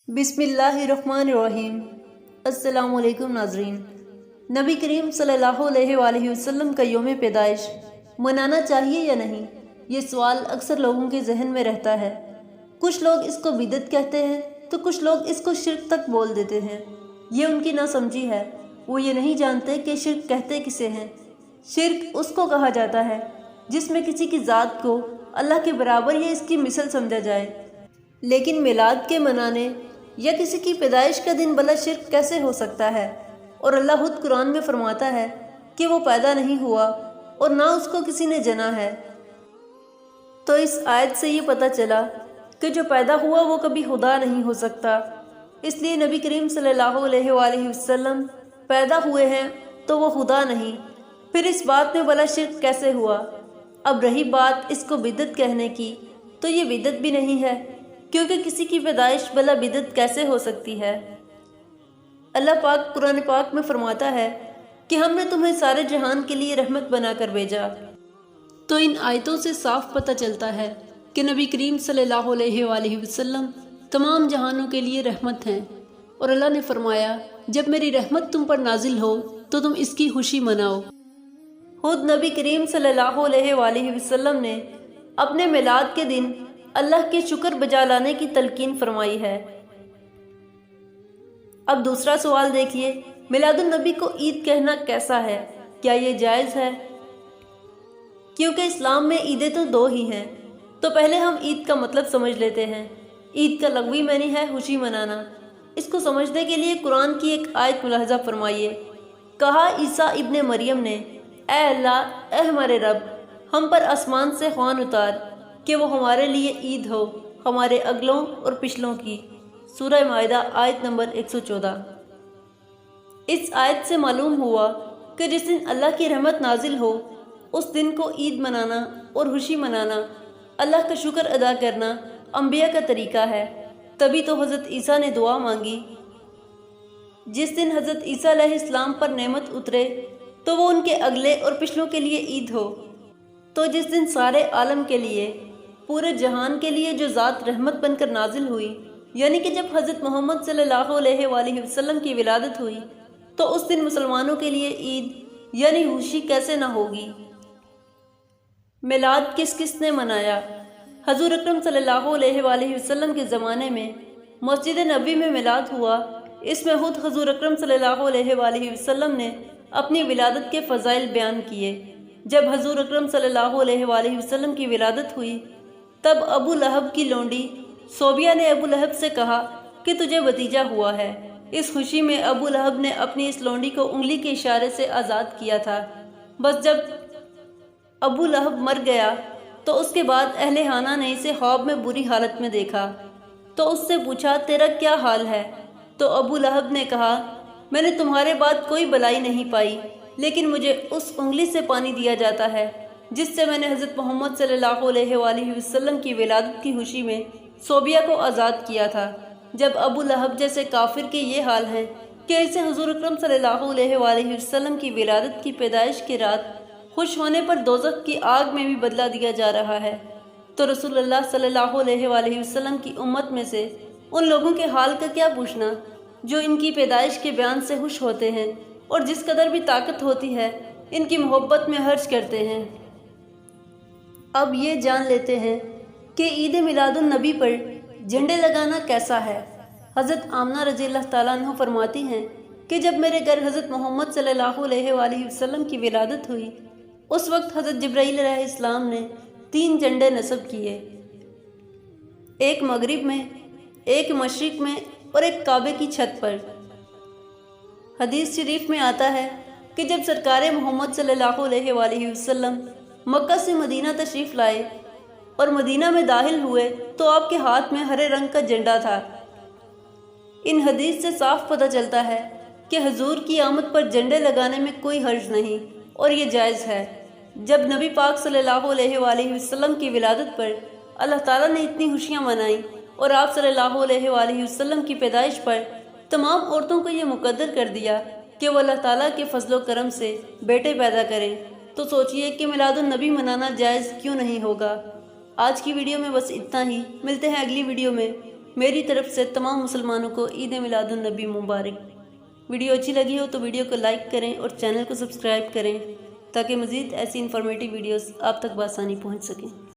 بسم اللہ الرحمن الرحیم۔ السلام علیکم ناظرین۔ نبی کریم صلی اللہ علیہ وآلہ وسلم کا یوم پیدائش منانا چاہیے یا نہیں، یہ سوال اکثر لوگوں کے ذہن میں رہتا ہے۔ کچھ لوگ اس کو بدعت کہتے ہیں تو کچھ لوگ اس کو شرک تک بول دیتے ہیں۔ یہ ان کی ناسمجھی ہے، وہ یہ نہیں جانتے کہ شرک کہتے کسے ہیں۔ شرک اس کو کہا جاتا ہے جس میں کسی کی ذات کو اللہ کے برابر یا اس کی مثل سمجھا جائے۔ لیکن میلاد کے منانے یا کسی کی پیدائش کا دن بلا شرک کیسے ہو سکتا ہے؟ اور اللہ خود قرآن میں فرماتا ہے کہ وہ پیدا نہیں ہوا اور نہ اس کو کسی نے جنا ہے۔ تو اس آیت سے یہ پتہ چلا کہ جو پیدا ہوا وہ کبھی خدا نہیں ہو سکتا۔ اس لیے نبی کریم صلی اللہ علیہ وآلہ وسلم پیدا ہوئے ہیں تو وہ خدا نہیں، پھر اس بات میں بلا شرک کیسے ہوا؟ اب رہی بات اس کو بدعت کہنے کی، تو یہ بدعت بھی نہیں ہے، کیونکہ کسی کی پیدائش بلا بدعت کیسے ہو سکتی ہے؟ اللہ پاک قرآن پاک میں فرماتا ہے کہ ہم نے تمہیں سارے جہان کے لیے رحمت بنا کر بھیجا۔ تو ان آیتوں سے صاف پتہ چلتا ہے کہ نبی کریم صلی اللہ علیہ وآلہ وسلم تمام جہانوں کے لیے رحمت ہیں، اور اللہ نے فرمایا جب میری رحمت تم پر نازل ہو تو تم اس کی خوشی مناؤ۔ خود نبی کریم صلی اللہ علیہ وآلہ وسلم نے اپنے میلاد کے دن اللہ کے شکر بجا لانے کی تلقین فرمائی ہے۔ اب دوسرا سوال دیکھیے، میلاد النبی کو عید کہنا کیسا ہے؟ کیا یہ جائز ہے؟ کیونکہ اسلام میں عیدیں تو دو ہی ہیں، تو پہلے ہم عید کا مطلب سمجھ لیتے ہیں۔ عید کا لغوی معنی ہے خوشی منانا۔ اس کو سمجھنے کے لیے قرآن کی ایک آیت ملاحظہ فرمائیے۔ کہا عیسیٰ ابن مریم نے، اے اللہ، اے ہمارے رب، ہم پر آسمان سے خوان اتار کہ وہ ہمارے لیے عید ہو، ہمارے اگلوں اور پچھلوں کی۔ سورہ مائدہ آیت نمبر 114۔ اس آیت سے معلوم ہوا کہ جس دن اللہ کی رحمت نازل ہو اس دن کو عید منانا اور خوشی منانا، اللہ کا شکر ادا کرنا انبیاء کا طریقہ ہے۔ تبھی تو حضرت عیسیٰ نے دعا مانگی۔ جس دن حضرت عیسیٰ علیہ السلام پر نعمت اترے تو وہ ان کے اگلے اور پچھلوں کے لیے عید ہو۔ تو جس دن سارے عالم کے لیے، پورے جہان کے لیے جو ذات رحمت بن کر نازل ہوئی، یعنی کہ جب حضرت محمد صلی اللہ علیہ وآلہ وسلم کی ولادت ہوئی، تو اس دن مسلمانوں کے لیے عید یعنی خوشی کیسے نہ ہوگی؟ میلاد کس کس نے منایا؟ حضور اکرم صلی اللہ علیہ وآلہ وسلم کے زمانے میں مسجد نبوی میں میلاد ہوا۔ اس میں خود حضور اکرم صلی اللہ علیہ وآلہ وسلم نے اپنی ولادت کے فضائل بیان کیے۔ جب حضور اکرم صلی اللہ علیہ وآلہ وسلم کی ولادت ہوئی تب ابو لہب کی لونڈی صوبیہ نے ابو لہب سے کہا کہ تجھے بھتیجا ہوا ہے۔ اس خوشی میں ابو لہب نے اپنی اس لونڈی کو انگلی کے اشارے سے آزاد کیا تھا۔ بس جب ابو لہب مر گیا تو اس کے بعد اہل خانہ نے اسے خواب میں بری حالت میں دیکھا، تو اس سے پوچھا تیرا کیا حال ہے؟ تو ابو لہب نے کہا میں نے تمہارے بعد کوئی بلائی نہیں پائی، لیکن مجھے اس انگلی سے پانی دیا جاتا ہے جس سے میں نے حضرت محمد صلی اللہ علیہ وآلہ وسلم کی ولادت کی خوشی میں صوبیہ کو آزاد کیا تھا۔ جب ابو لہب جیسے کافر کے یہ حال ہیں کہ اسے حضور اکرم صلی اللہ علیہ وآلہ وسلم کی ولادت کی پیدائش کی رات خوش ہونے پر دوزخ کی آگ میں بھی بدلہ دیا جا رہا ہے، تو رسول اللہ صلی اللہ علیہ وآلہ وسلم کی امت میں سے ان لوگوں کے حال کا کیا پوچھنا جو ان کی پیدائش کے بیان سے خوش ہوتے ہیں اور جس قدر بھی طاقت ہوتی ہے ان کی محبت میں خرچ کرتے ہیں۔ اب یہ جان لیتے ہیں کہ عید میلاد النبی پر جھنڈے لگانا کیسا ہے۔ حضرت آمنہ رضی اللہ تعالیٰ عنہ فرماتی ہیں کہ جب میرے گھر حضرت محمد صلی اللہ علیہ وآلہ وسلم کی ولادت ہوئی اس وقت حضرت جبرائیل علیہ السلام نے 3 جھنڈے نصب کیے، ایک مغرب میں، ایک مشرق میں اور ایک کعبے کی چھت پر۔ حدیث شریف میں آتا ہے کہ جب سرکار محمد صلی اللہ علیہ وآلہ وسلم مکہ سے مدینہ تشریف لائے اور مدینہ میں داخل ہوئے تو آپ کے ہاتھ میں ہرے رنگ کا جھنڈا تھا۔ ان حدیث سے صاف پتہ چلتا ہے کہ حضور کی آمد پر جھنڈے لگانے میں کوئی حرج نہیں اور یہ جائز ہے۔ جب نبی پاک صلی اللہ علیہ وآلہ وسلم کی ولادت پر اللہ تعالیٰ نے اتنی خوشیاں منائیں اور آپ صلی اللہ علیہ وآلہ وسلم کی پیدائش پر تمام عورتوں کو یہ مقدر کر دیا کہ وہ اللہ تعالیٰ کے فضل و کرم سے بیٹے پیدا کریں، تو سوچئے کہ میلاد النبی منانا جائز کیوں نہیں ہوگا۔ آج کی ویڈیو میں بس اتنا ہی، ملتے ہیں اگلی ویڈیو میں۔ میری طرف سے تمام مسلمانوں کو عید میلاد النبی مبارک۔ ویڈیو اچھی لگی ہو تو ویڈیو کو لائک کریں اور چینل کو سبسکرائب کریں تاکہ مزید ایسی انفارمیٹیو ویڈیوز آپ تک بآسانی پہنچ سکیں۔